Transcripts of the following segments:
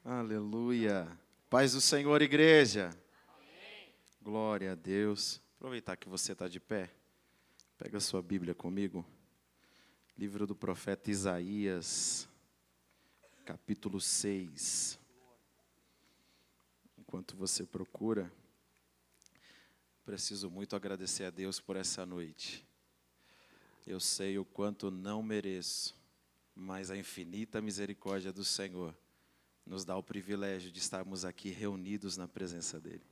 Aleluia. Paz do Senhor, igreja. Amém. Glória a Deus. Aproveitar que você está de pé. Pega a sua Bíblia comigo. Livro do profeta Isaías, capítulo 6. Enquanto você procura, preciso muito agradecer a Deus por essa noite. Eu sei o quanto não mereço, mas a infinita misericórdia do Senhor nos dá o privilégio de estarmos aqui reunidos na presença dEle.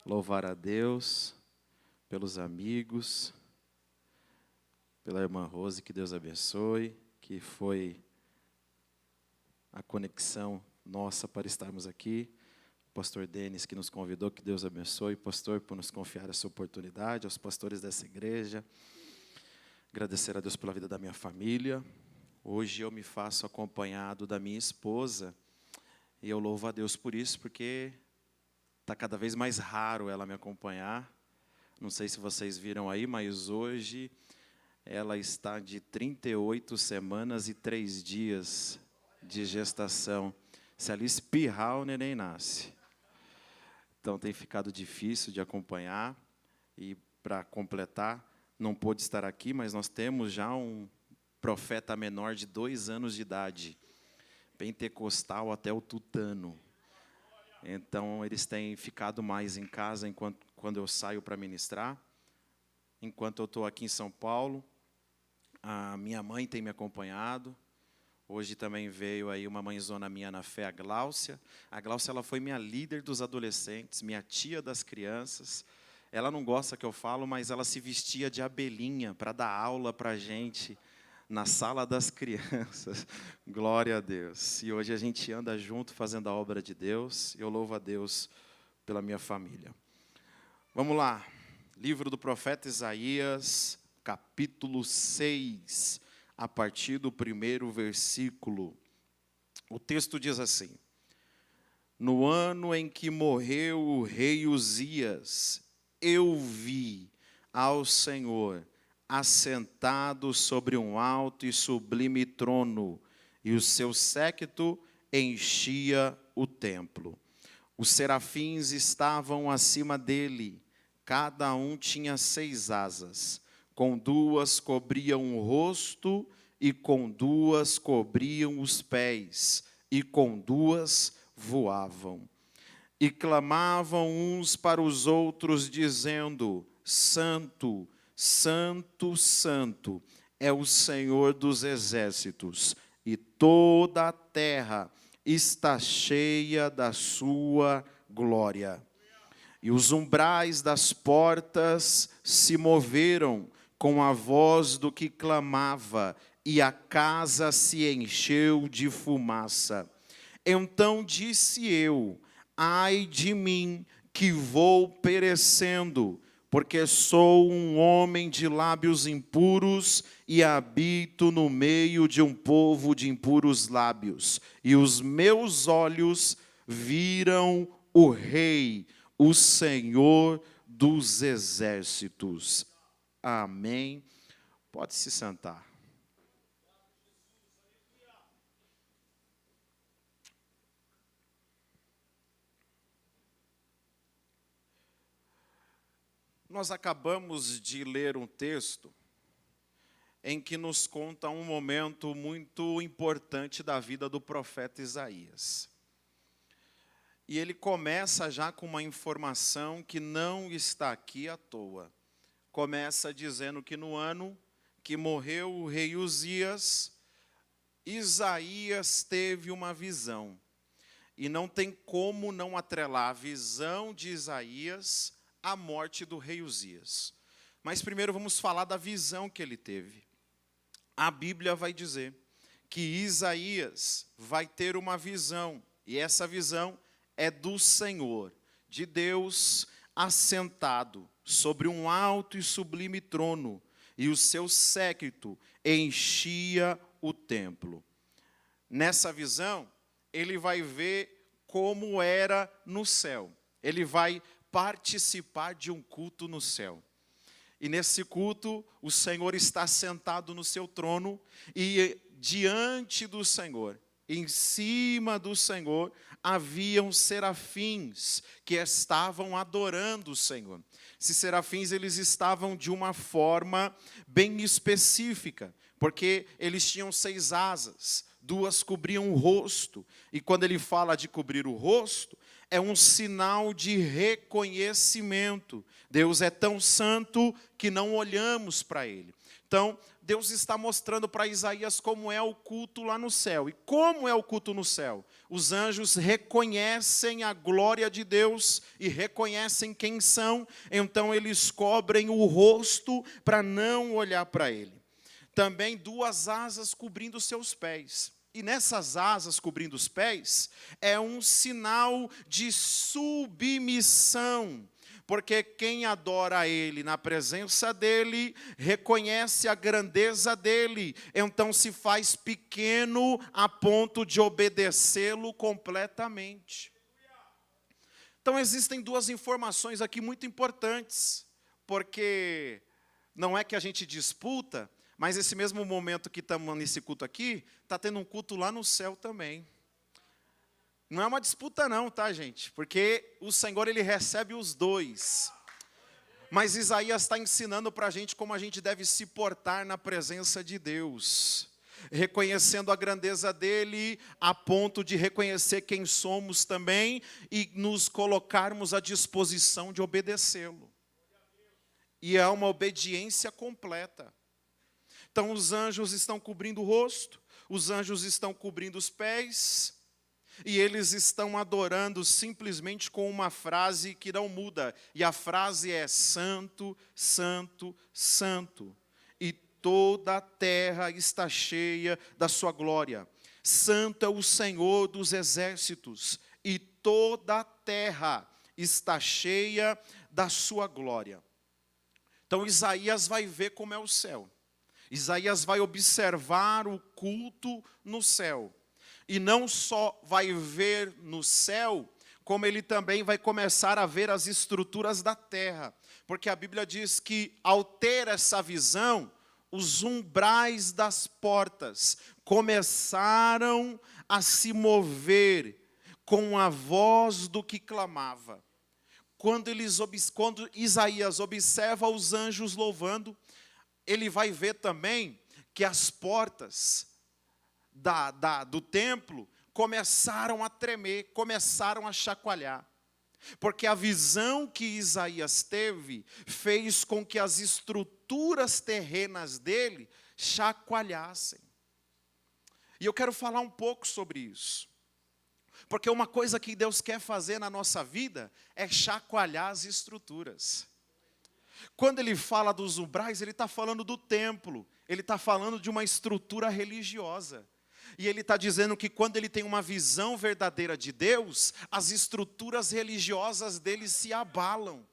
Louvar a Deus pelos amigos, pela irmã Rose, que Deus abençoe, que foi a conexão nossa para estarmos aqui. O pastor Denis, que nos convidou, que Deus abençoe. Pastor, por nos confiar essa oportunidade, aos pastores dessa igreja. Agradecer a Deus pela vida da minha família. Hoje eu me faço acompanhado da minha esposa. E eu louvo a Deus por isso, porque está cada vez mais raro ela me acompanhar. Não sei se vocês viram aí, mas hoje ela está de 38 semanas e 3 dias de gestação. Se ela espirrar, o neném nasce. Então tem ficado difícil de acompanhar. E para completar, não pôde estar aqui, mas nós temos já um profeta menor de 2 anos de idade. Pentecostal até o tutano. Então, eles têm ficado mais em casa quando eu saio para ministrar. Enquanto eu estou aqui em São Paulo, a minha mãe tem me acompanhado. Hoje também veio aí uma mãezona minha na fé, a Gláucia. A Gláucia, ela foi minha líder dos adolescentes, minha tia das crianças. Ela não gosta que eu falo, mas ela se vestia de abelhinha para dar aula para a gente na sala das crianças. Glória a Deus. E hoje a gente anda junto fazendo a obra de Deus. Eu louvo a Deus pela minha família. Vamos lá. Livro do profeta Isaías, capítulo 6, a partir do 1º versículo. O texto diz assim: No ano em que morreu o rei Uzias, eu vi ao Senhor assentado sobre um alto e sublime trono, e o seu séquito enchia o templo. Os serafins estavam acima dele, cada um tinha 6 asas, com 2 cobriam o rosto, e com 2 cobriam os pés, e com 2 voavam. E clamavam uns para os outros, dizendo: Santo, Santo, Santo é o Senhor dos exércitos, e toda a terra está cheia da sua glória. E os umbrais das portas se moveram com a voz do que clamava, e a casa se encheu de fumaça. Então disse eu: Ai de mim, que vou perecendo, porque sou um homem de lábios impuros e habito no meio de um povo de impuros lábios. E os meus olhos viram o Rei, o Senhor dos exércitos. Amém. Pode se sentar. Nós acabamos de ler um texto em que nos conta um momento muito importante da vida do profeta Isaías. E ele começa já com uma informação que não está aqui à toa. Começa dizendo que no ano que morreu o rei Uzias, Isaías teve uma visão. E não tem como não atrelar a visão de Isaías à morte do rei Uzias. Mas primeiro vamos falar da visão que ele teve. A Bíblia vai dizer que Isaías vai ter uma visão, e essa visão é do Senhor, de Deus assentado sobre um alto e sublime trono, e o seu séquito enchia o templo. Nessa visão, ele vai ver como era no céu. Ele vai participar de um culto no céu. E nesse culto, o Senhor está sentado no seu trono, e diante do Senhor Em cima do Senhor haviam serafins que estavam adorando o Senhor. Esses serafins, eles estavam de uma forma bem específica, porque eles tinham 6 asas, 2 cobriam o rosto. E quando ele fala de cobrir o rosto, é um sinal de reconhecimento. Deus é tão santo que não olhamos para Ele. Então, Deus está mostrando para Isaías como é o culto lá no céu. E como é o culto no céu? Os anjos reconhecem a glória de Deus e reconhecem quem são, então eles cobrem o rosto para não olhar para Ele. Também 2 asas cobrindo seus pés. E nessas asas cobrindo os pés, é um sinal de submissão. Porque quem adora a Ele na presença dEle, reconhece a grandeza dEle, então se faz pequeno a ponto de obedecê-lo completamente. Então existem 2 informações aqui muito importantes, porque não é que a gente disputa, mas esse mesmo momento que estamos nesse culto aqui, está tendo um culto lá no céu também. Não é uma disputa não, tá, gente? Porque o Senhor, Ele recebe os 2. Mas Isaías está ensinando para a gente como a gente deve se portar na presença de Deus. Reconhecendo a grandeza dEle, a ponto de reconhecer quem somos também e nos colocarmos à disposição de obedecê-lo. E é uma obediência completa. Então os anjos estão cobrindo o rosto, os anjos estão cobrindo os pés, e eles estão adorando simplesmente com uma frase que não muda. E a frase é: Santo, Santo, Santo. E toda a terra está cheia da sua glória. Santo é o Senhor dos exércitos. E toda a terra está cheia da sua glória. Então Isaías vai ver como é o céu. Isaías vai observar o culto no céu. E não só vai ver no céu, como ele também vai começar a ver as estruturas da terra. Porque a Bíblia diz que, ao ter essa visão, os umbrais das portas começaram a se mover com a voz do que clamava. Quando Isaías observa os anjos louvando, ele vai ver também que as portas do templo começaram a tremer, começaram a chacoalhar. Porque a visão que Isaías teve fez com que as estruturas terrenas dele chacoalhassem. E eu quero falar um pouco sobre isso. Porque uma coisa que Deus quer fazer na nossa vida é chacoalhar as estruturas. Quando ele fala dos umbrais, ele está falando do templo, ele está falando de uma estrutura religiosa. E ele está dizendo que quando ele tem uma visão verdadeira de Deus, as estruturas religiosas dele se abalam.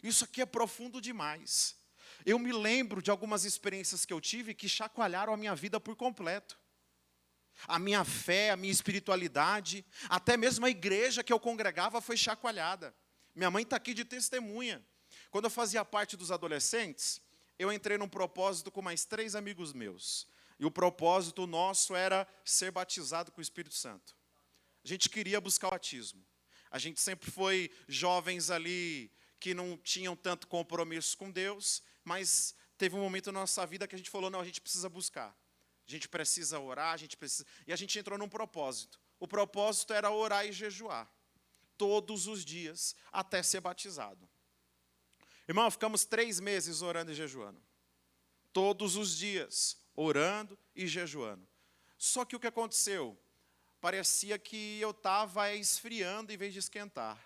Isso aqui é profundo demais. Eu me lembro de algumas experiências que eu tive que chacoalharam a minha vida por completo. A minha fé, a minha espiritualidade, até mesmo a igreja que eu congregava foi chacoalhada. Minha mãe está aqui de testemunha. Quando eu fazia parte dos adolescentes, eu entrei num propósito com mais 3 amigos meus. E o propósito nosso era ser batizado com o Espírito Santo. A gente queria buscar o batismo. A gente sempre foi jovens ali que não tinham tanto compromisso com Deus, mas teve um momento na nossa vida que a gente falou, não, a gente precisa buscar. A gente precisa orar, e a gente entrou num propósito. O propósito era orar e jejuar. Todos os dias, até ser batizado. Irmão, ficamos 3 meses orando e jejuando. Todos os dias, orando e jejuando. Só que o que aconteceu? Parecia que eu estava esfriando em vez de esquentar.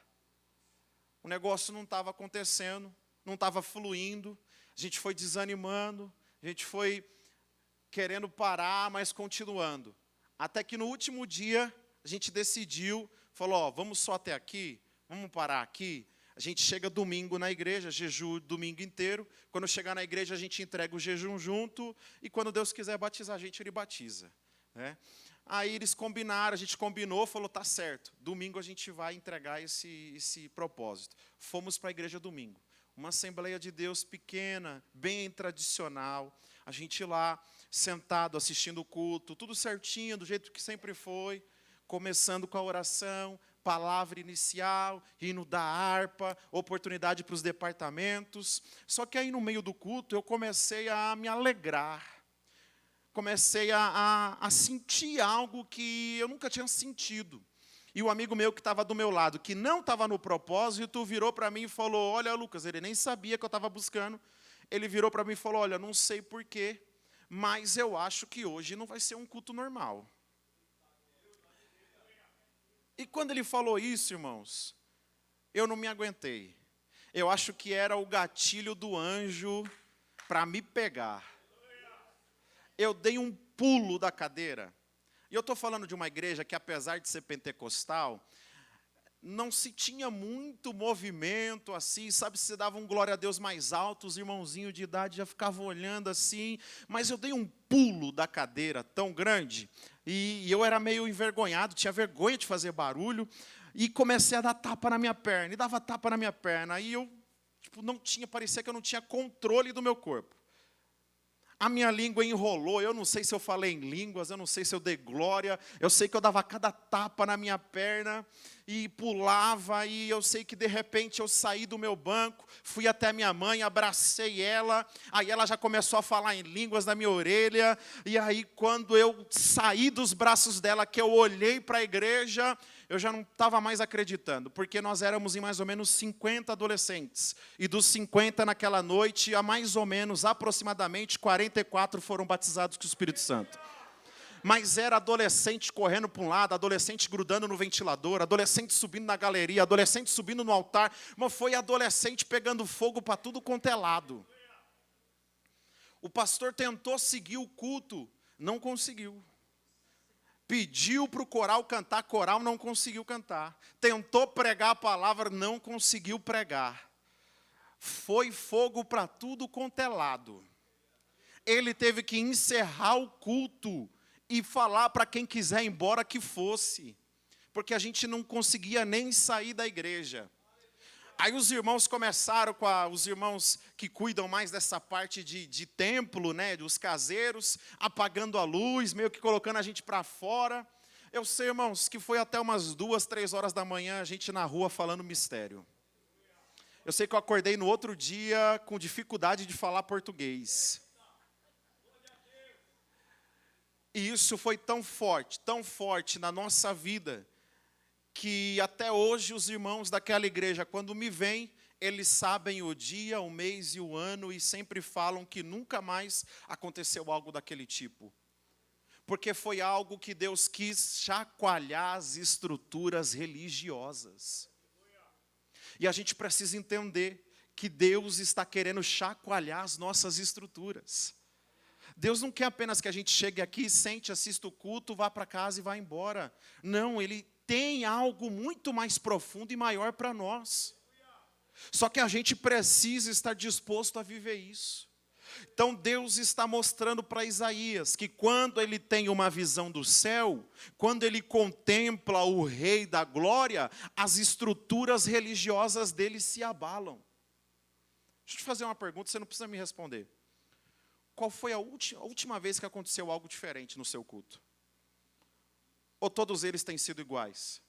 O negócio não estava acontecendo, não estava fluindo. A gente foi desanimando, a gente foi querendo parar, mas continuando. Até que no último dia, a gente decidiu, falou, vamos só até aqui, vamos parar aqui. A gente chega domingo na igreja, jejum domingo inteiro. Quando chegar na igreja, a gente entrega o jejum junto. E quando Deus quiser batizar a gente, Ele batiza. Né? Aí eles combinaram, a gente combinou, falou, tá certo. Domingo a gente vai entregar esse propósito. Fomos para a igreja domingo. Uma Assembleia de Deus pequena, bem tradicional. A gente lá sentado assistindo o culto, tudo certinho, do jeito que sempre foi, começando com a oração, palavra inicial, hino da harpa, oportunidade para os departamentos. Só que aí no meio do culto eu comecei a me alegrar. Comecei a sentir algo que eu nunca tinha sentido. E o amigo meu que estava do meu lado, que não estava no propósito, virou para mim e falou, olha, Lucas, ele nem sabia que eu estava buscando. Ele virou para mim e falou, olha, não sei porquê, mas eu acho que hoje não vai ser um culto normal. E quando ele falou isso, irmãos, eu não me aguentei. Eu acho que era o gatilho do anjo para me pegar. Eu dei um pulo da cadeira. E eu estou falando de uma igreja que, apesar de ser pentecostal, não se tinha muito movimento assim, sabe, se dava um glória a Deus mais alto, os irmãozinhos de idade já ficavam olhando assim, mas eu dei um pulo da cadeira tão grande, e eu era meio envergonhado, tinha vergonha de fazer barulho, e comecei a dar tapa na minha perna, e dava tapa na minha perna, aí eu, não tinha, parecia que eu não tinha controle do meu corpo. A minha língua enrolou, eu não sei se eu falei em línguas, eu não sei se eu dei glória, eu sei que eu dava cada tapa na minha perna e pulava, e eu sei que de repente eu saí do meu banco, fui até a minha mãe, abracei ela, aí ela já começou a falar em línguas na minha orelha, e aí quando eu saí dos braços dela, que eu olhei para a igreja, eu já não estava mais acreditando, porque nós éramos em mais ou menos 50 adolescentes, e dos 50 naquela noite, mais ou menos, aproximadamente, 44 foram batizados com o Espírito Santo. Mas era adolescente correndo para um lado, adolescente grudando no ventilador, adolescente subindo na galeria, adolescente subindo no altar, mas foi adolescente pegando fogo para tudo quanto é lado. O pastor tentou seguir o culto, não conseguiu. Pediu para o coral não conseguiu cantar. Tentou pregar a palavra, não conseguiu pregar. Foi fogo para tudo quanto é lado. Ele teve que encerrar o culto e falar para quem quiser ir embora que fosse. Porque a gente não conseguia nem sair da igreja. Aí os irmãos começaram, os irmãos que cuidam mais dessa parte de templo, né, dos caseiros, apagando a luz, meio que colocando a gente para fora. Eu sei, irmãos, que foi até umas 2, 3 horas da manhã, a gente na rua falando mistério. Eu sei que eu acordei no outro dia com dificuldade de falar português. E isso foi tão forte na nossa vida, que até hoje os irmãos daquela igreja, quando me veem, eles sabem o dia, o mês e o ano, e sempre falam que nunca mais aconteceu algo daquele tipo. Porque foi algo que Deus quis chacoalhar as estruturas religiosas. E a gente precisa entender que Deus está querendo chacoalhar as nossas estruturas. Deus não quer apenas que a gente chegue aqui, sente, assista o culto, vá para casa e vá embora. Não, Ele tem algo muito mais profundo e maior para nós. Só que a gente precisa estar disposto a viver isso. Então Deus está mostrando para Isaías que quando ele tem uma visão do céu, quando ele contempla o Rei da Glória, as estruturas religiosas dele se abalam. Deixa eu te fazer uma pergunta, você não precisa me responder. Qual foi a última vez que aconteceu algo diferente no seu culto? Ou todos eles têm sido iguais?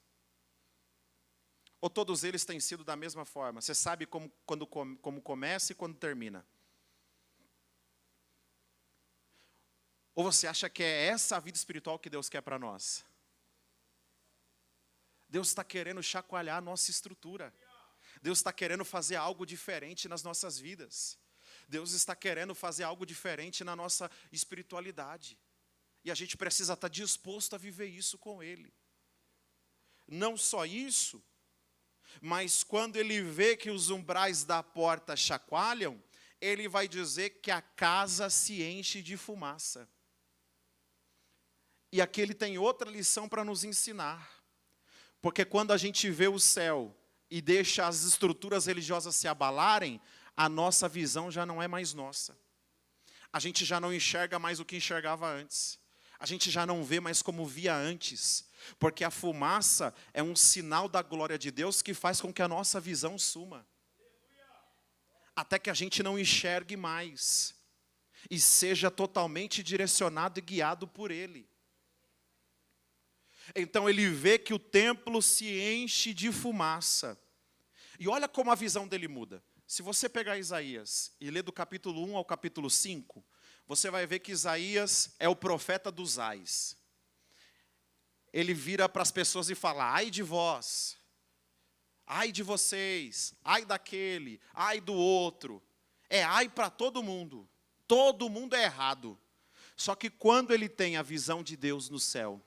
Ou todos eles têm sido da mesma forma? Você sabe como começa e quando termina? Ou você acha que é essa a vida espiritual que Deus quer para nós? Deus está querendo chacoalhar a nossa estrutura. Deus está querendo fazer algo diferente nas nossas vidas. Deus está querendo fazer algo diferente na nossa espiritualidade. E a gente precisa estar disposto a viver isso com Ele. Não só isso, mas quando Ele vê que os umbrais da porta chacoalham, Ele vai dizer que a casa se enche de fumaça. E aqui Ele tem outra lição para nos ensinar. Porque quando a gente vê o céu e deixa as estruturas religiosas se abalarem, a nossa visão já não é mais nossa. A gente já não enxerga mais o que enxergava antes. A gente já não vê mais como via antes. Porque a fumaça é um sinal da glória de Deus que faz com que a nossa visão suma. Até que a gente não enxergue mais. e seja totalmente direcionado e guiado por Ele. Então ele vê que o templo se enche de fumaça. E olha como a visão dele muda. Se você pegar Isaías e ler do capítulo 1 ao capítulo 5, você vai ver que Isaías é o profeta dos ais. Ele vira para as pessoas e fala: ai de vós, ai de vocês, ai daquele, ai do outro. É ai para todo mundo é errado. Só que quando ele tem a visão de Deus no céu,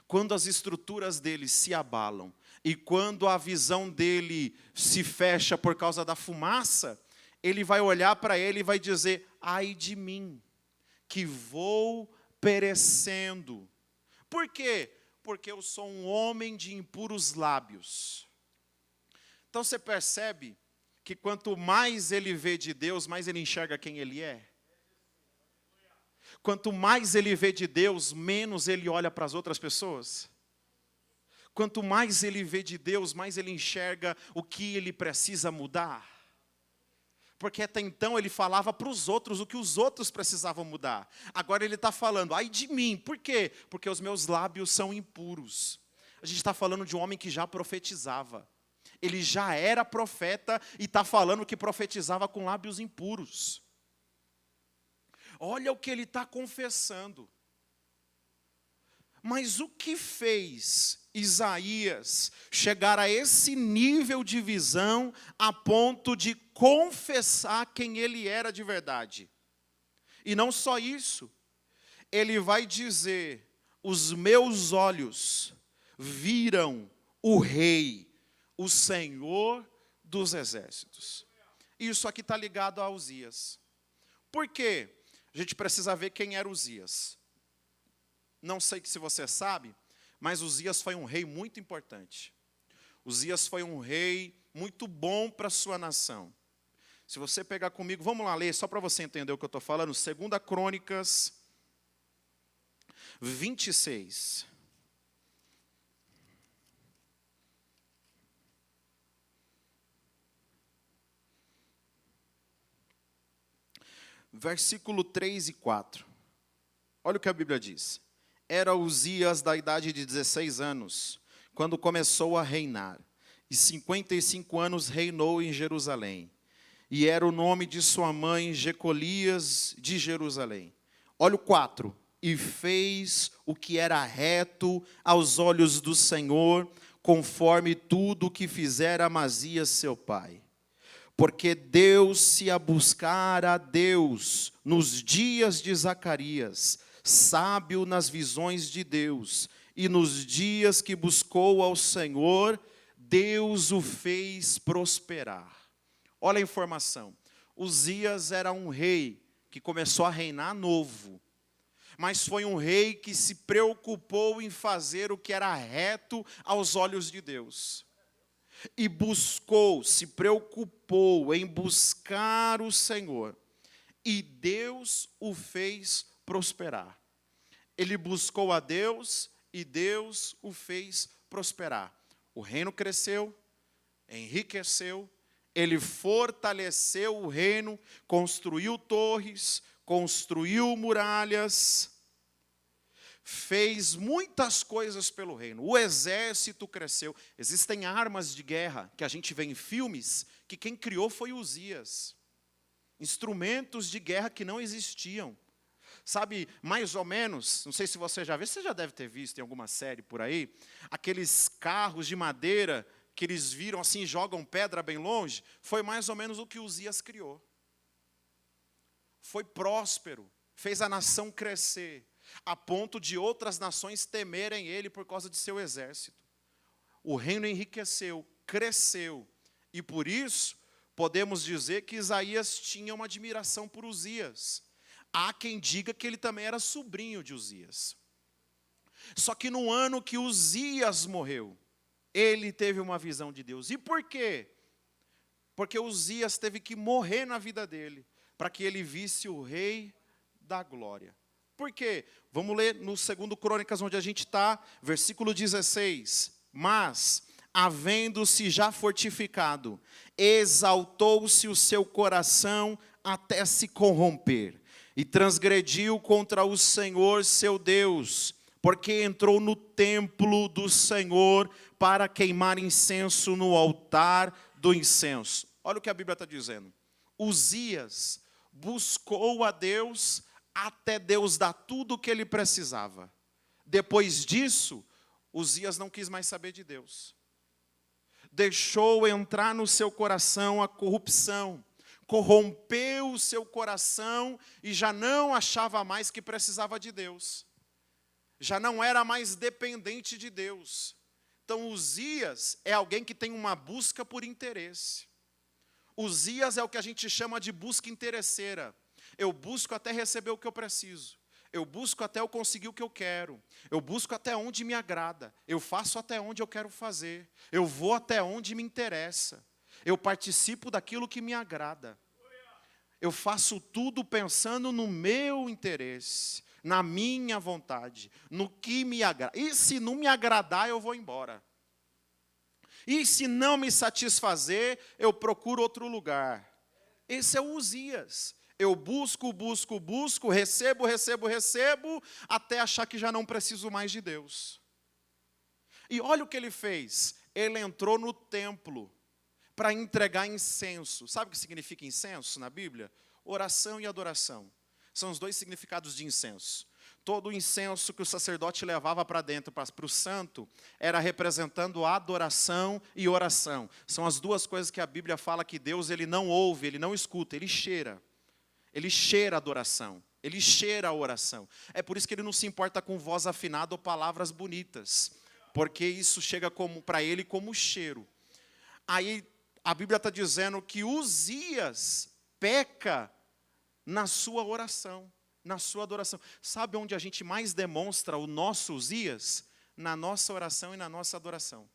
quando as estruturas dele se abalam, e quando a visão dele se fecha por causa da fumaça, ele vai olhar para ele e vai dizer: ai de mim, que vou perecendo. Por quê? Porque eu sou um homem de impuros lábios. Então você percebe que quanto mais ele vê de Deus, mais ele enxerga quem ele é. Quanto mais ele vê de Deus, menos ele olha para as outras pessoas. Quanto mais ele vê de Deus, mais ele enxerga o que ele precisa mudar. Porque até então ele falava para os outros o que os outros precisavam mudar. Agora ele está falando: ai de mim. Por quê? Porque os meus lábios são impuros. A gente está falando de um homem que já profetizava. Ele já era profeta e está falando que profetizava com lábios impuros. Olha o que ele está confessando. Mas o que fez Isaías chegar a esse nível de visão a ponto de confessar quem ele era de verdade? E não só isso, ele vai dizer: os meus olhos viram o Rei, o Senhor dos Exércitos. Isso aqui está ligado a Uzias. Por quê? A gente precisa ver quem era Uzias. Não sei se você sabe, mas Uzias foi um rei muito importante. Uzias foi um rei muito bom para a sua nação. Se você pegar comigo, vamos lá ler, só para você entender o que eu estou falando, 2 Crônicas 26. Versículo 3 e 4. Olha o que a Bíblia diz. Era Uzias da idade de 16 anos, quando começou a reinar, e 55 anos reinou em Jerusalém. E era o nome de sua mãe Jecolias de Jerusalém. Olha o 4. E fez o que era reto aos olhos do Senhor, conforme tudo o que fizera Amazias seu pai. Porque deu-se a buscar a Deus nos dias de Zacarias, sábio nas visões de Deus, e nos dias que buscou ao Senhor, Deus o fez prosperar. Olha a informação. Uzias era um rei que começou a reinar novo, mas foi um rei que se preocupou em fazer o que era reto aos olhos de Deus. E buscou, se preocupou em buscar o Senhor. E Deus o fez prosperar. Ele buscou a Deus e Deus o fez prosperar. O reino cresceu, enriqueceu, ele fortaleceu o reino, construiu torres, construiu muralhas, fez muitas coisas pelo reino. O exército cresceu. Existem armas de guerra que a gente vê em filmes, que quem criou foi Uzias. Instrumentos de guerra que não existiam. Sabe, mais ou menos, não sei se você já viu, você já deve ter visto em alguma série por aí, aqueles carros de madeira que eles viram assim, jogam pedra bem longe, foi mais ou menos o que Uzias criou. Foi próspero, fez a nação crescer, a ponto de outras nações temerem ele por causa de seu exército. O reino enriqueceu, cresceu, e por isso podemos dizer que Isaías tinha uma admiração por Uzias. Há quem diga que ele também era sobrinho de Uzias. Só que no ano que Uzias morreu, ele teve uma visão de Deus. E por quê? Porque Uzias teve que morrer na vida dele, para que ele visse o Rei da Glória. Por quê? Vamos ler no 2 Crônicas, onde a gente está, versículo 16. Mas, havendo-se já fortificado, exaltou-se o seu coração até se corromper. e transgrediu contra o Senhor seu Deus, porque entrou no templo do Senhor para queimar incenso no altar do incenso. Olha o que a Bíblia está dizendo. Uzias buscou a Deus até Deus dar tudo o que ele precisava. Depois disso, Uzias não quis mais saber de Deus. Deixou entrar no seu coração a corrupção, corrompeu o seu coração e já não achava mais que precisava de Deus. Já não era mais dependente de Deus. Então, Uzias é alguém que tem uma busca por interesse. Uzias é o que a gente chama de busca interesseira. Eu busco até receber o que eu preciso. Eu busco até eu conseguir o que eu quero. Eu busco até onde me agrada. Eu faço até onde eu quero fazer. Eu vou até onde me interessa. Eu participo daquilo que me agrada. Eu faço tudo pensando no meu interesse, na minha vontade, no que me agrada. E se não me agradar, eu vou embora. E se não me satisfazer, eu procuro outro lugar. Esse é o Uzias. Eu busco, recebo, até achar que já não preciso mais de Deus. E olha o que ele fez. Ele entrou no templo para entregar incenso. Sabe o que significa incenso na Bíblia? Oração e adoração. São os dois significados de incenso. Todo o incenso que o sacerdote levava para dentro, para o santo, era representando adoração e oração. São as duas coisas que a Bíblia fala que Deus ele não ouve, ele não escuta, ele cheira. Ele cheira a adoração, ele cheira a oração. É por isso que ele não se importa com voz afinada ou palavras bonitas, porque isso chega para ele como cheiro. Aí a Bíblia está dizendo que Uzias peca na sua oração, na sua adoração. Sabe onde a gente mais demonstra o nosso Uzias? Na nossa oração e na nossa adoração.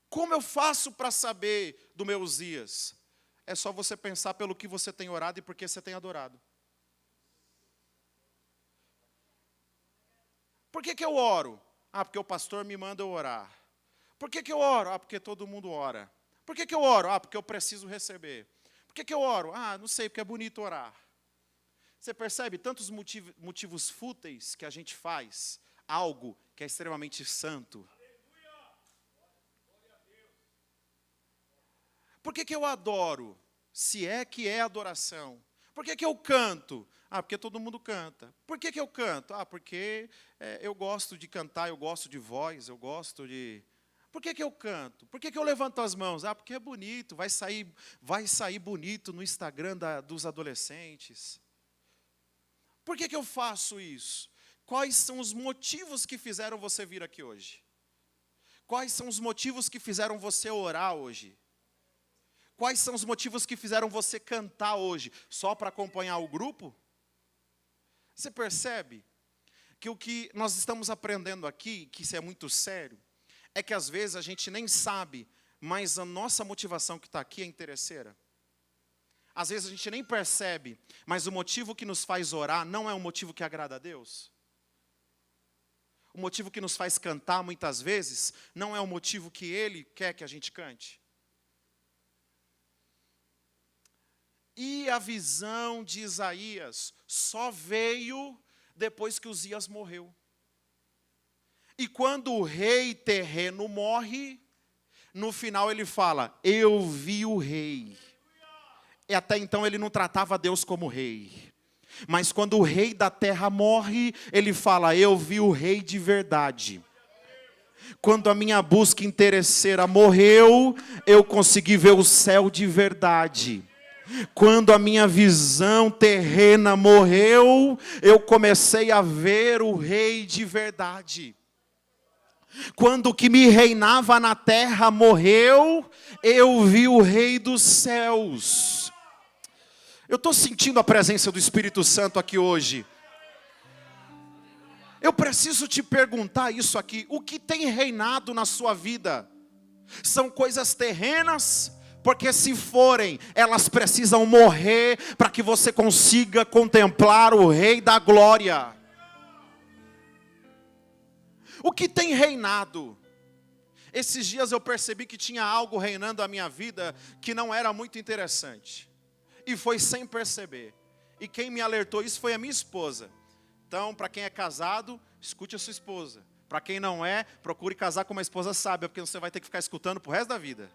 Como eu faço para saber do meu Uzias? É só você pensar pelo que você tem orado e por que você tem adorado. Por que eu oro? Ah, porque o pastor me manda eu orar. Por que eu oro? Ah, porque todo mundo ora. Por que eu oro? Ah, porque eu preciso receber. Por que eu oro? Ah, não sei, porque é bonito orar. Você percebe tantos motivos fúteis que a gente faz algo que é extremamente santo? Por que eu adoro? Se é que é adoração. Por que eu canto? Ah, porque todo mundo canta. Por que eu canto? Ah, porque eu gosto de cantar, eu gosto de voz, eu gosto de... Por que eu canto? Por que eu levanto as mãos? Ah, porque é bonito, vai sair bonito no Instagram dos adolescentes. Por que eu faço isso? Quais são os motivos que fizeram você vir aqui hoje? Quais são os motivos que fizeram você orar hoje? Quais são os motivos que fizeram você cantar hoje? Só para acompanhar o grupo? Você percebe que o que nós estamos aprendendo aqui, que isso é muito sério, é que às vezes a gente nem sabe, mas a nossa motivação que está aqui é interesseira. Às vezes a gente nem percebe, mas o motivo que nos faz orar não é um motivo que agrada a Deus. O motivo que nos faz cantar muitas vezes não é o motivo que Ele quer que a gente cante. E a visão de Isaías só veio depois que Uzias morreu. E quando o rei terreno morre, no final ele fala, eu vi o rei. E até então ele não tratava Deus como rei. Mas quando o rei da terra morre, ele fala, eu vi o rei de verdade. Quando a minha busca interesseira morreu, eu consegui ver o céu de verdade. Quando a minha visão terrena morreu, eu comecei a ver o rei de verdade. Quando o que me reinava na terra morreu, eu vi o rei dos céus. Eu estou sentindo a presença do Espírito Santo aqui hoje. Eu preciso te perguntar isso aqui. O que tem reinado na sua vida? São coisas terrenas? Porque se forem, elas precisam morrer para que você consiga contemplar o Rei da Glória. O que tem reinado? Esses dias eu percebi que tinha algo reinando a minha vida que não era muito interessante. E foi sem perceber. E quem me alertou isso foi a minha esposa. Então, para quem é casado, escute a sua esposa. Para quem não é, procure casar com uma esposa sábia, porque você vai ter que ficar escutando pro resto da vida.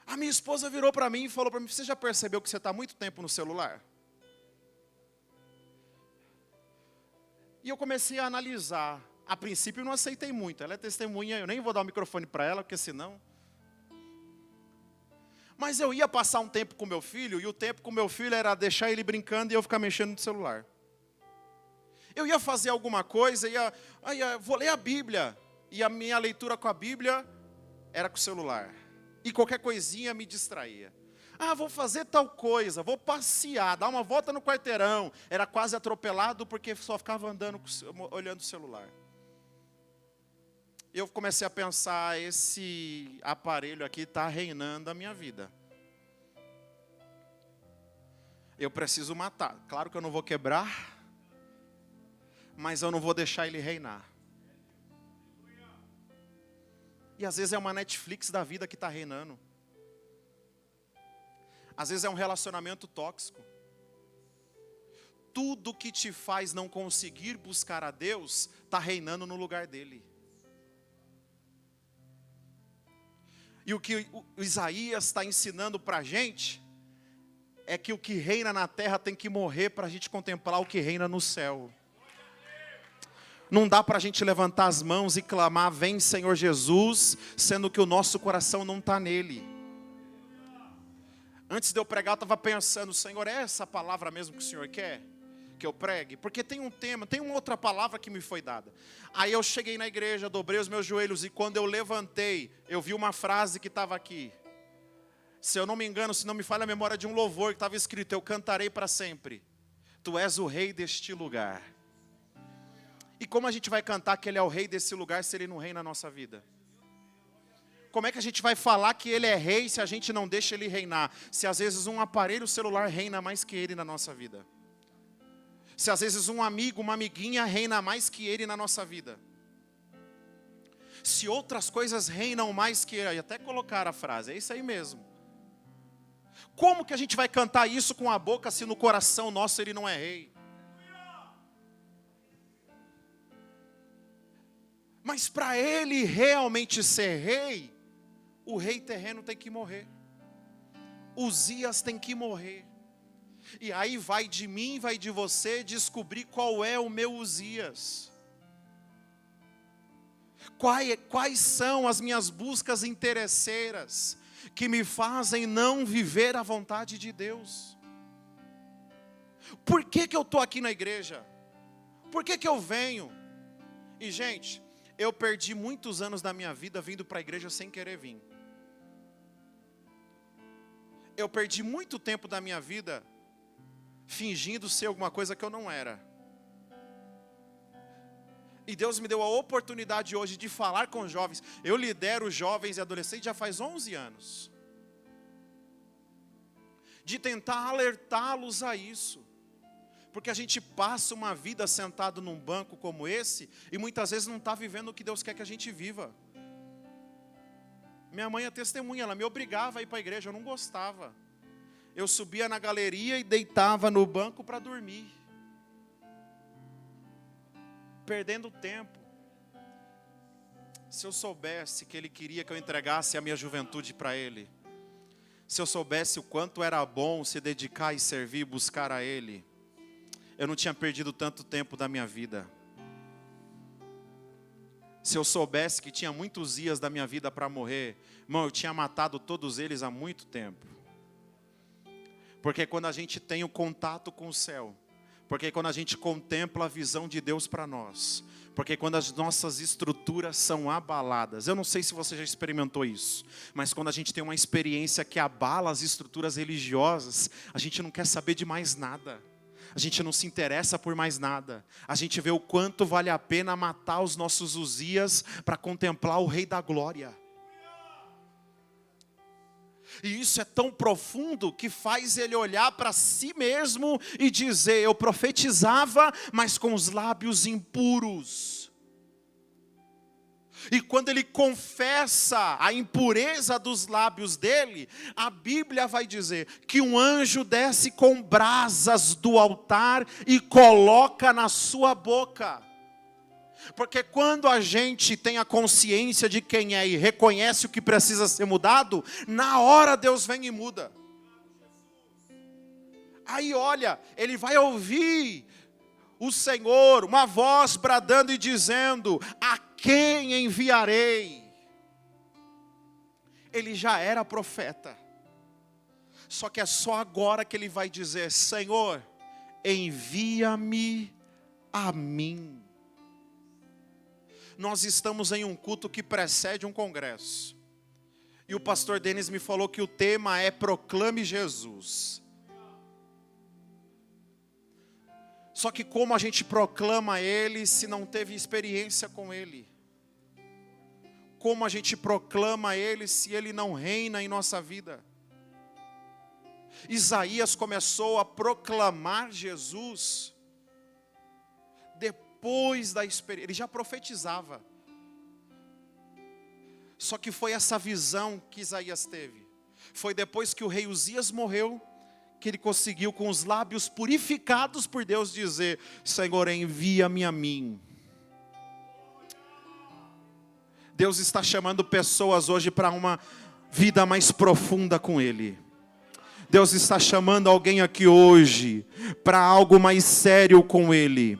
A minha esposa virou para mim e falou para mim: você já percebeu que você está há muito tempo no celular? E eu comecei a analisar. A princípio eu não aceitei muito. Ela é testemunha, eu nem vou dar o microfone para ela, porque senão... Mas eu ia passar um tempo com meu filho, e o tempo com meu filho era deixar ele brincando e eu ficar mexendo no celular. Eu ia fazer alguma coisa, vou ler a Bíblia. E a minha leitura com a Bíblia era com o celular. E qualquer coisinha me distraía. Vou fazer tal coisa, vou passear, dar uma volta no quarteirão. Era quase atropelado porque só ficava andando, olhando o celular. Eu comecei a pensar, esse aparelho aqui está reinando a minha vida. Eu preciso matar. Claro que eu não vou quebrar, mas eu não vou deixar ele reinar. E às vezes é uma Netflix da vida que está reinando. Às vezes é um relacionamento tóxico. Tudo que te faz não conseguir buscar a Deus, está reinando no lugar dele. E o que o Isaías está ensinando para a gente, é que o que reina na terra tem que morrer para a gente contemplar o que reina no céu. Não dá para a gente levantar as mãos e clamar: vem Senhor Jesus, sendo que o nosso coração não está nele. Antes de eu pregar, eu estava pensando: Senhor, é essa palavra mesmo que o Senhor quer que eu pregue? Porque tem um tema, tem uma outra palavra que me foi dada. Aí eu cheguei na igreja, dobrei os meus joelhos, e quando eu levantei, eu vi uma frase que estava aqui. Se eu não me engano, se não me falha a memória, de um louvor que estava escrito: eu cantarei para sempre, tu és o rei deste lugar. E como a gente vai cantar que ele é o rei desse lugar se ele não reina na nossa vida? Como é que a gente vai falar que ele é rei se a gente não deixa ele reinar? Se às vezes um aparelho celular reina mais que ele na nossa vida. Se às vezes um amigo, uma amiguinha reina mais que ele na nossa vida. Se outras coisas reinam mais que ele, até colocar a frase, é isso aí mesmo. Como que a gente vai cantar isso com a boca se no coração nosso ele não é rei? Mas para ele realmente ser rei, o rei terreno tem que morrer. Uzias tem que morrer. E aí vai de mim, vai de você descobrir qual é o meu Uzias. Quais são as minhas buscas interesseiras que me fazem não viver a vontade de Deus? Por que eu estou aqui na igreja? Por que eu venho? E gente, eu perdi muitos anos da minha vida vindo para a igreja sem querer vir. Eu perdi muito tempo da minha vida fingindo ser alguma coisa que eu não era. E Deus me deu a oportunidade hoje de falar com jovens. Eu lidero jovens e adolescentes já faz 11 anos. De tentar alertá-los a isso. Porque a gente passa uma vida sentado num banco como esse e muitas vezes não está vivendo o que Deus quer que a gente viva. Minha mãe é testemunha, ela me obrigava a ir para a igreja, eu não gostava. Eu subia na galeria e deitava no banco para dormir. Perdendo tempo. Se eu soubesse que Ele queria que eu entregasse a minha juventude para Ele. Se eu soubesse o quanto era bom se dedicar e servir e buscar a Ele. Eu não tinha perdido tanto tempo da minha vida. Se eu soubesse que tinha muitos dias da minha vida para morrer, irmão, eu tinha matado todos eles há muito tempo. Porque quando a gente tem o contato com o céu, porque quando a gente contempla a visão de Deus para nós, porque quando as nossas estruturas são abaladas, eu não sei se você já experimentou isso, mas quando a gente tem uma experiência que abala as estruturas religiosas, a gente não quer saber de mais nada. A gente não se interessa por mais nada. A gente vê o quanto vale a pena matar os nossos Uzias para contemplar o Rei da Glória. E isso é tão profundo que faz ele olhar para si mesmo e dizer: eu profetizava, mas com os lábios impuros. E quando ele confessa a impureza dos lábios dele, a Bíblia vai dizer que um anjo desce com brasas do altar e coloca na sua boca. Porque quando a gente tem a consciência de quem é e reconhece o que precisa ser mudado, na hora Deus vem e muda. Aí olha, ele vai ouvir o Senhor, uma voz bradando e dizendo: a quem enviarei? Ele já era profeta, só que é só agora que ele vai dizer: Senhor, envia-me a mim. Nós estamos em um culto que precede um congresso, e o pastor Denis me falou que o tema é Proclame Jesus. Só que como a gente proclama Ele se não teve experiência com Ele? Como a gente proclama Ele se Ele não reina em nossa vida? Isaías começou a proclamar Jesus depois da experiência. Ele já profetizava. Só que foi essa visão que Isaías teve. Foi depois que o rei Uzias morreu, que ele conseguiu com os lábios purificados por Deus dizer: Senhor, envia-me a mim. Deus está chamando pessoas hoje para uma vida mais profunda com Ele. Deus está chamando alguém aqui hoje para algo mais sério com Ele.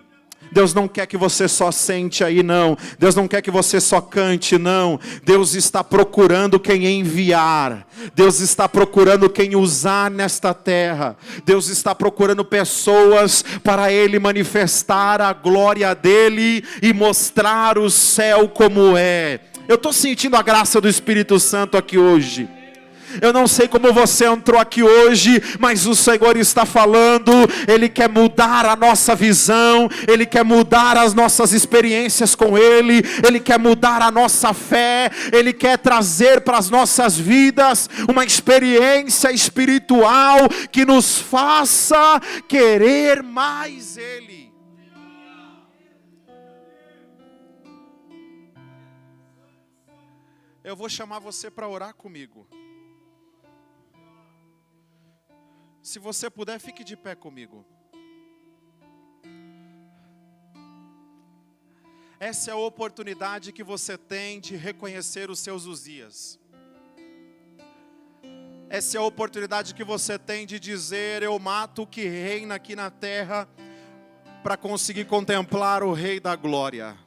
Deus não quer que você só sente aí, não. Deus não quer que você só cante, não. Deus está procurando quem enviar. Deus está procurando quem usar nesta terra. Deus está procurando pessoas para Ele manifestar a glória dEle e mostrar o céu como é. Eu estou sentindo a graça do Espírito Santo aqui hoje. Eu não sei como você entrou aqui hoje, mas o Senhor está falando. Ele quer mudar a nossa visão, Ele quer mudar as nossas experiências com Ele, Ele quer mudar a nossa fé, Ele quer trazer para as nossas vidas uma experiência espiritual que nos faça querer mais Ele. Eu vou chamar você para orar comigo. Se você puder, fique de pé comigo. Essa é a oportunidade que você tem de reconhecer os seus Uzias. Essa é a oportunidade que você tem de dizer: eu mato o que reina aqui na terra para conseguir contemplar o Rei da Glória.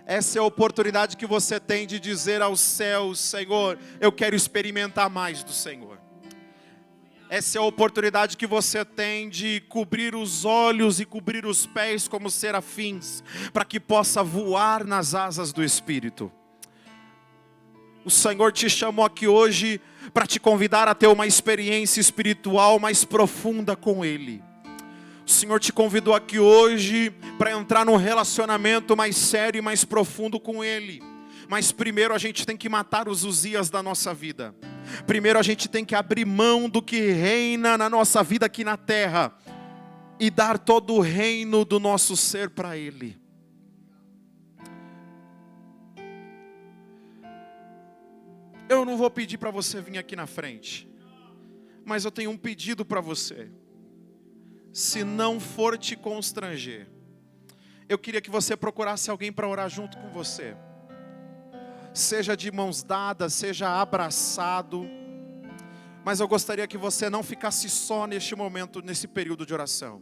Essa é a oportunidade que você tem de dizer aos céus: Senhor, eu quero experimentar mais do Senhor. Essa é a oportunidade que você tem de cobrir os olhos e cobrir os pés como serafins, para que possa voar nas asas do Espírito. O Senhor te chamou aqui hoje para te convidar a ter uma experiência espiritual mais profunda com Ele. O Senhor te convidou aqui hoje para entrar num relacionamento mais sério e mais profundo com Ele. Mas primeiro a gente tem que matar os Uzias da nossa vida. Primeiro a gente tem que abrir mão do que reina na nossa vida aqui na terra e dar todo o reino do nosso ser para Ele. Eu não vou pedir para você vir aqui na frente, mas eu tenho um pedido para você. Se não for te constranger, eu queria que você procurasse alguém para orar junto com você. Seja de mãos dadas, seja abraçado. Mas eu gostaria que você não ficasse só neste momento, nesse período de oração.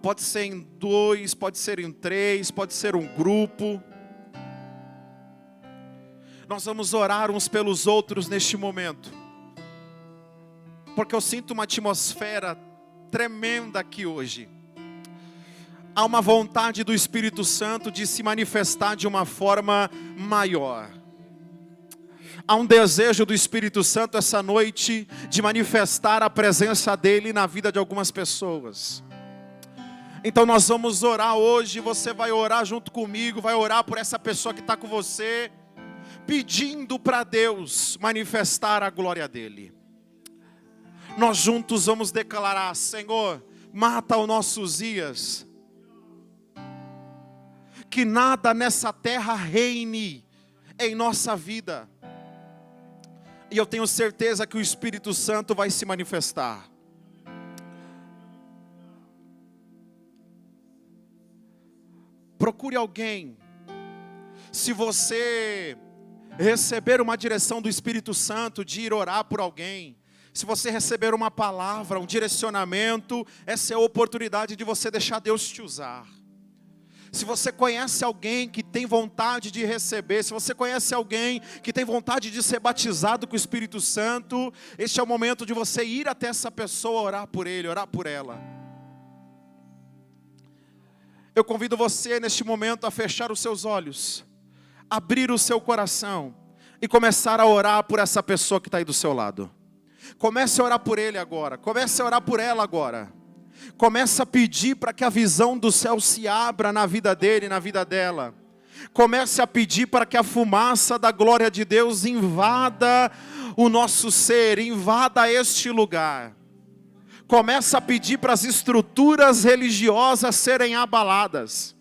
Pode ser em 2, pode ser em 3, pode ser um grupo. Nós vamos orar uns pelos outros neste momento. Porque eu sinto uma atmosfera tremenda aqui hoje. Há uma vontade do Espírito Santo de se manifestar de uma forma maior. Há um desejo do Espírito Santo essa noite de manifestar a presença dEle na vida de algumas pessoas. Então nós vamos orar hoje, você vai orar junto comigo, vai orar por essa pessoa que está com você, pedindo para Deus manifestar a glória dEle. Nós juntos vamos declarar: Senhor, mata os nossos Uzias, que nada nessa terra reine em nossa vida. E eu tenho certeza que o Espírito Santo vai se manifestar. Procure alguém. Se você receber uma direção do Espírito Santo de ir orar por alguém, se você receber uma palavra, um direcionamento, essa é a oportunidade de você deixar Deus te usar. Se você conhece alguém que tem vontade de receber, se você conhece alguém que tem vontade de ser batizado com o Espírito Santo, este é o momento de você ir até essa pessoa, orar por ele, orar por ela. Eu convido você neste momento a fechar os seus olhos, abrir o seu coração e começar a orar por essa pessoa que está aí do seu lado. Comece a orar por ele agora, comece a orar por ela agora. Comece a pedir para que a visão do céu se abra na vida dele, na vida dela. Comece a pedir para que a fumaça da glória de Deus invada o nosso ser, invada este lugar. Comece a pedir para as estruturas religiosas serem abaladas.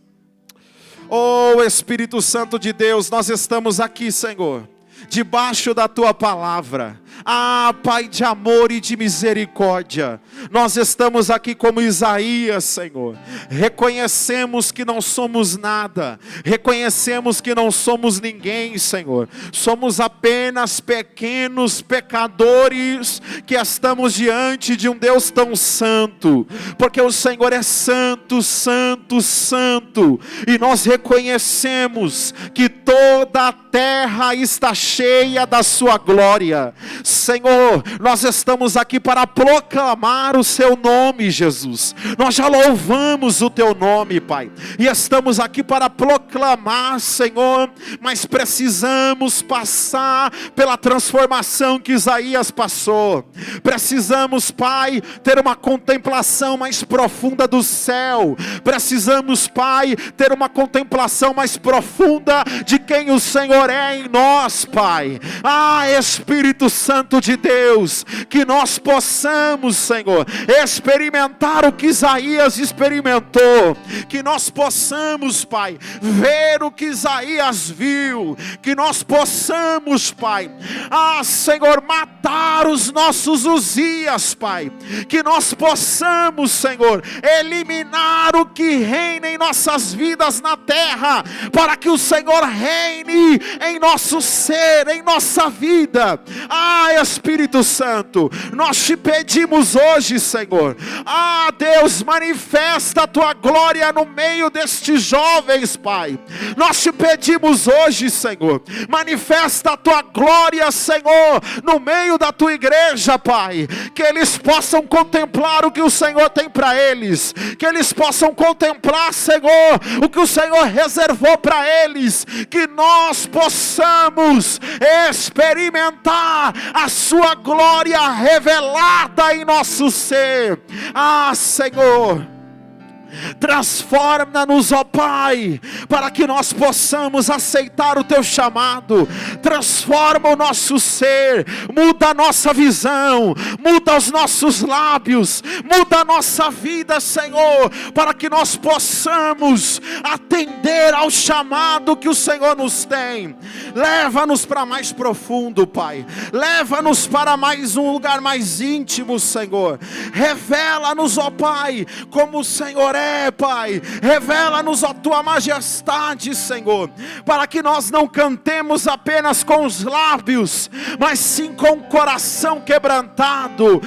Oh Espírito Santo de Deus, nós estamos aqui, Senhor, debaixo da tua palavra. Ah, Pai de amor e de misericórdia, nós estamos aqui como Isaías, Senhor. Reconhecemos que não somos nada, reconhecemos que não somos ninguém, Senhor. Somos apenas pequenos pecadores que estamos diante de um Deus tão santo, porque o Senhor é santo, santo, santo, e nós reconhecemos que toda a terra está cheia da sua glória. Senhor, nós estamos aqui para proclamar o seu nome, Jesus. Nós já louvamos o teu nome, Pai, e estamos aqui para proclamar, Senhor, mas precisamos passar pela transformação que Isaías passou. Precisamos, Pai, ter uma contemplação mais profunda do céu. Precisamos, Pai, ter uma contemplação mais profunda de quem o Senhor é em nós, Pai. Ah, Espírito Santo de Deus, que nós possamos, Senhor, experimentar o que Isaías experimentou, que nós possamos, Pai, ver o que Isaías viu, que nós possamos, Pai, Senhor, matar os nossos Uzias, Pai, que nós possamos, Senhor, eliminar o que reina em nossas vidas na terra, para que o Senhor reine em nosso ser, em nossa vida. Espírito Santo, nós te pedimos hoje, Senhor, Deus, manifesta a tua glória no meio destes jovens, Pai. Nós te pedimos hoje, Senhor, manifesta a tua glória, Senhor, no meio da tua igreja, Pai, que eles possam contemplar o que o Senhor tem para eles, que eles possam contemplar, Senhor, o que o Senhor reservou para eles, que nós possamos experimentar a sua glória revelada em nosso ser. Senhor, transforma-nos, ó Pai, para que nós possamos aceitar o teu chamado. Transforma o nosso ser, muda a nossa visão, muda os nossos lábios, muda a nossa vida, Senhor, para que nós possamos atender ao chamado que o Senhor nos tem. Leva-nos para mais profundo, Pai. Leva-nos para mais um lugar mais íntimo, Senhor. Revela-nos, ó Pai, como o Senhor é, Pai. Revela-nos a tua majestade, Senhor, para que nós não cantemos apenas com os lábios, mas sim com o coração quebrantado.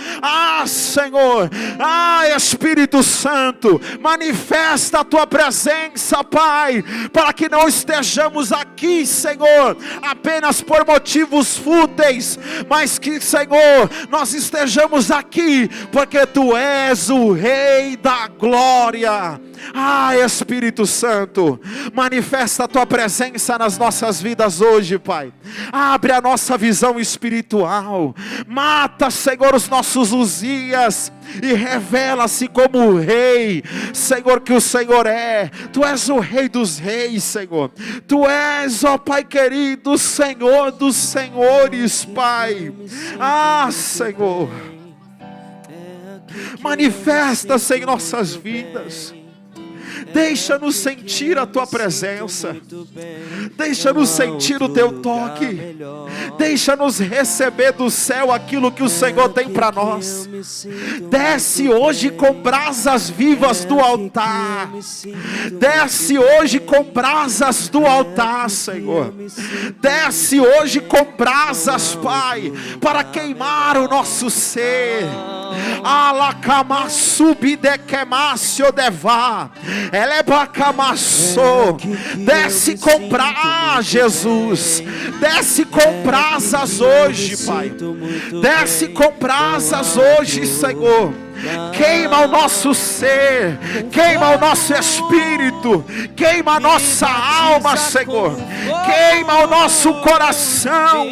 Senhor, Espírito Santo, manifesta a tua presença, Pai, para que não estejamos aqui, Senhor, apenas por motivos fúteis, mas que, Senhor, nós estejamos aqui porque tu és o Rei da glória. Espírito Santo, manifesta a tua presença nas nossas vidas hoje, Pai. Abre a nossa visão espiritual. Mata, Senhor, os nossos Uzias e revela-se como o Rei, Senhor, que o Senhor é. Tu és o Rei dos reis, Senhor. Tu és, ó Pai querido, Senhor dos senhores, Pai. Senhor, manifesta-se em nossas vidas. Deixa-nos sentir a tua presença. Deixa-nos sentir o teu toque. Deixa-nos receber do céu aquilo que o Senhor tem para nós. Desce hoje com brasas vivas do altar. Desce hoje com brasas do altar, Senhor. Desce hoje com brasas, Pai, para queimar o nosso ser. Desce com brasas, Jesus. Desce com brasas hoje, Pai. Desce com brasas hoje, Senhor. Queima o nosso ser, queima o nosso espírito, queima a nossa alma, Senhor. Queima o nosso coração.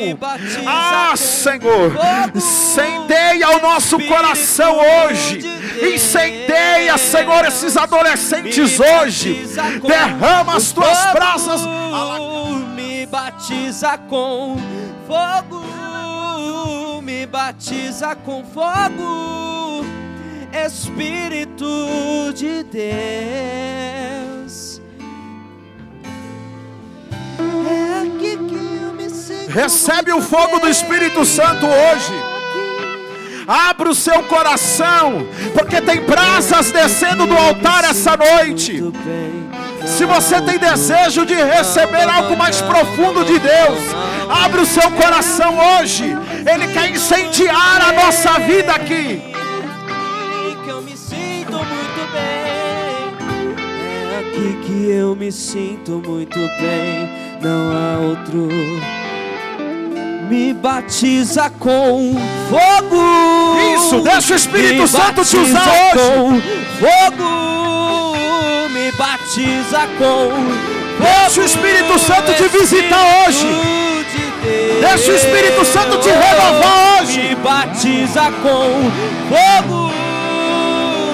Senhor, incendeia o nosso coração hoje. Incendeia, Senhor, esses adolescentes hoje. Derrama as tuas brasas. Me batiza com fogo, me batiza com fogo, Espírito de Deus. É aqui que eu me sinto. Recebe o fogo do Espírito Santo hoje. Abra o seu coração, porque tem brasas descendo do altar essa noite. Se você tem desejo de receber algo mais profundo de Deus, abre o seu coração hoje. Ele quer incendiar a nossa vida aqui. Que eu me sinto muito bem. É aqui que eu me sinto muito bem. Não há outro. Me batiza com fogo. Isso, deixa o Espírito Santo te usar hoje. Fogo, me batiza com fogo. Deixa o Espírito Santo te visitar hoje. Deixa o Espírito Santo te renovar hoje. Me batiza com fogo.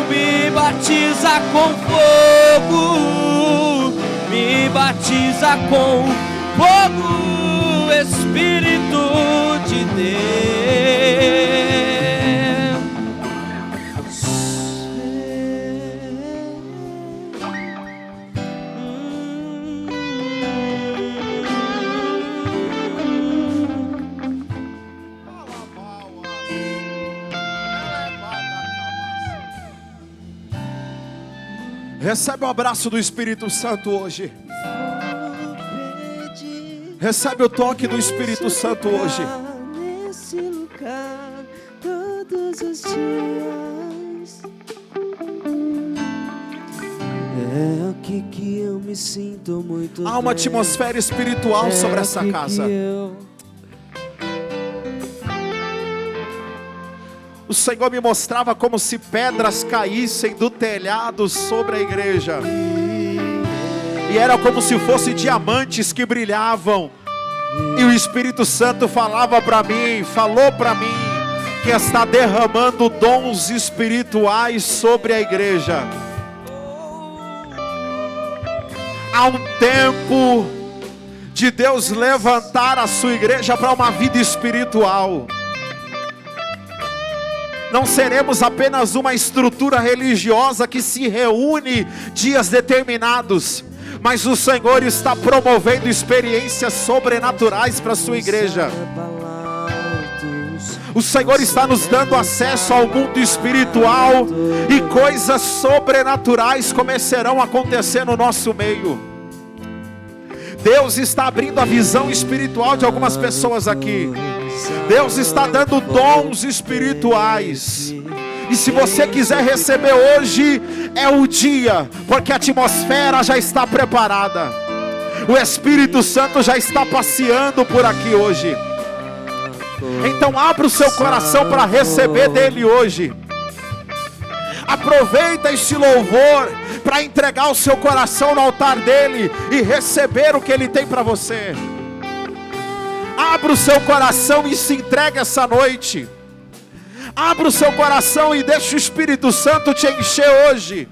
Me batiza com fogo. Me batiza com fogo. Espírito de Deus. Recebe o abraço do Espírito Santo hoje. Recebe o toque do Espírito Santo hoje. Nesse lugar, todos os dias. É aqui que eu me sinto muito bem. Há uma atmosfera espiritual sobre essa casa. O Senhor me mostrava como se pedras caíssem do telhado sobre a igreja. E era como se fossem diamantes que brilhavam. E o Espírito Santo falava para mim, falou para mim, que está derramando dons espirituais sobre a igreja. Há um tempo de Deus levantar a sua igreja para uma vida espiritual. Não seremos apenas uma estrutura religiosa que se reúne dias determinados, mas o Senhor está promovendo experiências sobrenaturais para a sua igreja. O Senhor está nos dando acesso ao mundo espiritual, e coisas sobrenaturais começarão a acontecer no nosso meio. Deus está abrindo a visão espiritual de algumas pessoas aqui. Deus está dando dons espirituais. E se você quiser receber hoje, é o dia, porque a atmosfera já está preparada. O Espírito Santo já está passeando por aqui hoje. Então abra o seu coração para receber dele hoje. Aproveita este louvor para entregar o seu coração no altar dele e receber o que ele tem para você. Abra o seu coração e se entregue essa noite. Abra o seu coração e deixe o Espírito Santo te encher hoje.